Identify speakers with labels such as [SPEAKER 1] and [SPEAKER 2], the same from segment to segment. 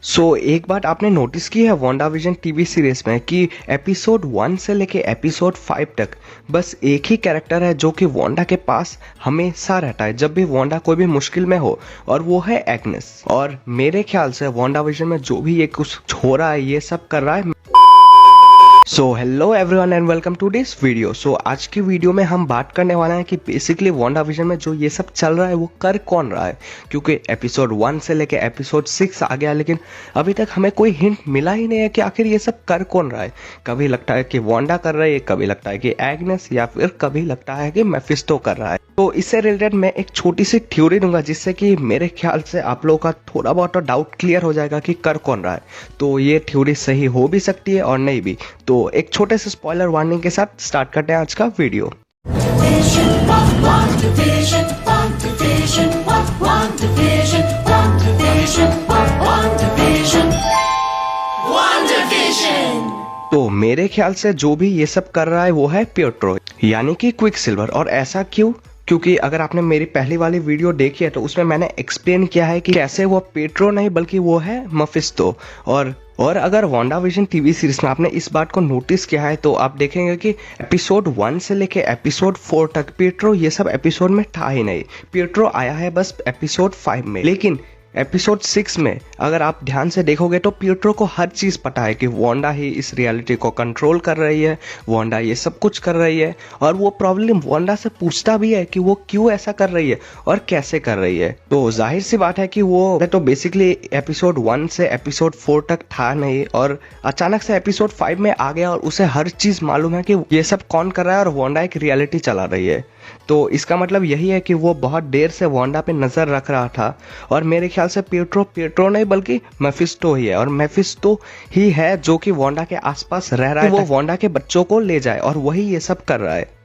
[SPEAKER 1] एक बात आपने नोटिस की है वांडाविजन टीवी सीरीज में कि एपिसोड 1 से लेके एपिसोड 5 तक बस एक ही कैरेक्टर है जो कि वांडा के पास हमेशा रहता है जब भी वांडा कोई भी मुश्किल में हो, और वो है एग्नेस। और मेरे ख्याल से वांडाविजन में जो भी ये कुछ हो रहा है, ये सब कर रहा है। Hello everyone and welcome to this video. आज की वीडियो में हम बात करने वाले हैं कि बेसिकली वांडाविजन में जो ये सब चल रहा है वो कर कौन रहा है, क्योंकि एपिसोड 1 से लेके एपिसोड 6 आ गया लेकिन अभी तक हमें कोई हिंट मिला ही नहीं है कि आखिर ये सब कर कौन रहा है। कभी लगता है कि वांडा कर रही है, कभी लगता है कि एग्नेस, या फिर कभी लगता है कि मेफिस्टो कर रहा है। तो इससे रिलेटेड मैं एक छोटी सी थ्योरी दूंगा जिससे कि मेरे ख्याल से आप लोगों का थोड़ा बहुत डाउट क्लियर हो जाएगा कि कर कौन रहा है। तो ये थ्योरी सही हो भी सकती है और नहीं भी। तो एक छोटे से स्पॉइलर वार्निंग के साथ स्टार्ट करते हैं आज का वीडियो। तो मेरे ख्याल से जो भी ये सब कर रहा है वो है पिएट्रो, यानी कि क्विक सिल्वर। और ऐसा क्यों? क्योंकि अगर आपने मेरी पहली वाली वीडियो देखी है तो उसमें मैंने एक्सप्लेन किया है कि कैसे वो पिएट्रो नहीं बल्कि वो है मेफिस्टो। और अगर वांडाविजन टीवी सीरीज में आपने इस बात को नोटिस किया है तो आप देखेंगे कि एपिसोड 1 से लेके एपिसोड 4 तक पिएट्रो ये सब एपिसोड में था ही नहीं। पिएट्रो आया है बस एपिसोड 5 में। लेकिन एपिसोड 6 में अगर आप ध्यान से देखोगे तो पिएट्रो को हर चीज़ पता है कि वांडा ही इस रियलिटी को कंट्रोल कर रही है, वांडा ये सब कुछ कर रही है। और वो प्रॉब्लम वांडा से पूछता भी है कि वो क्यों ऐसा कर रही है और कैसे कर रही है। तो जाहिर सी बात है कि वो तो बेसिकली एपिसोड 1 से एपिसोड 4 तक था नहीं और अचानक से एपिसोड 5 में आ गया और उसे हर चीज़ मालूम है कि ये सब कौन कर रहा है और वांडा एक रियलिटी चला रही है। तो इसका मतलब यही है कि वो बहुत देर से वांडा पे नजर रख रहा था। और मेरे ख्याल से पिएट्रो नहीं बल्कि मेफिस्टो ही है, और मेफिस्टो ही है जो कि वांडा के आसपास रह रहा है, वो वांडा के बच्चों को ले जाए, और वही ये सब कर रहा है।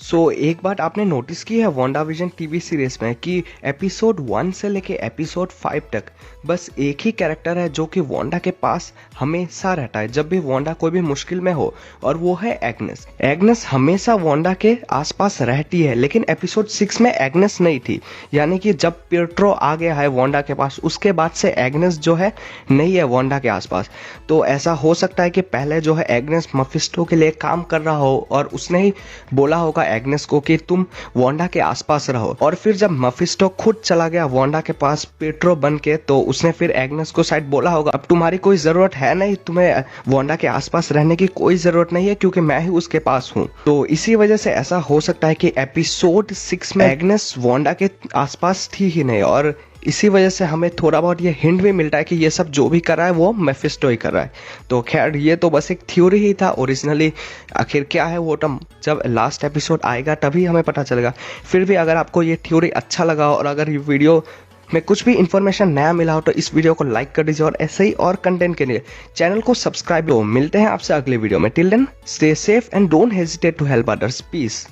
[SPEAKER 1] एक बात आपने नोटिस की है वांडाविजन टीवी सीरीज में कि एपिसोड 1 से लेके एपिसोड 5 तक बस एक ही कैरेक्टर है जो कि वांडा के पास हमेशा रहता है जब भी वांडा कोई भी मुश्किल में हो, और वो है एग्नेस। एग्नेस हमेशा वांडा के आसपास रहती है, लेकिन एपिसोड 6 में एग्नेस नहीं थी। यानी कि जब पिएट्रो आ गया है वांडा के पास उसके बाद से एग्नेस जो है नहीं है वांडा के आसपास। तो ऐसा हो सकता है कि पहले जो है एग्नेस मेफिस्टो के लिए काम कर रहा हो और उसने ही बोला होगा एग्नेस को कि तुम वांडा के आसपास रहो, और फिर जब मेफिस्टो खुद चला गया वांडा के पास पिएट्रो बन के, तो उसने फिर एग्नेस को शायद बोला होगा अब तुम्हारी कोई जरूरत है नहीं, तुम्हें वांडा के आसपास रहने की कोई जरूरत नहीं है क्योंकि मैं ही उसके पास हूँ। तो इसी वजह से ऐसा हो सकता है कि एपिसोड 6 में एग्नेस वांडा के आसपास थी ही नहीं, और इसी वजह से हमें थोड़ा बहुत ये हिंट भी मिलता है कि ये सब जो भी कर रहा है वो मेफिस्टो ही कर रहा है। तो खैर ये तो बस एक थ्योरी ही था, ओरिजिनली आखिर क्या है वो तो जब लास्ट एपिसोड आएगा तभी हमें पता चलेगा। फिर भी अगर आपको ये थ्योरी अच्छा लगा और अगर ये वीडियो में कुछ भी इंफॉर्मेशन नया मिला हो तो इस वीडियो को लाइक कर दीजिए, और ऐसे ही और कंटेंट के लिए चैनल को सब्सक्राइब करो। मिलते हैं आपसे अगले वीडियो में। Till then stay safe and don't hesitate to help others. Piece.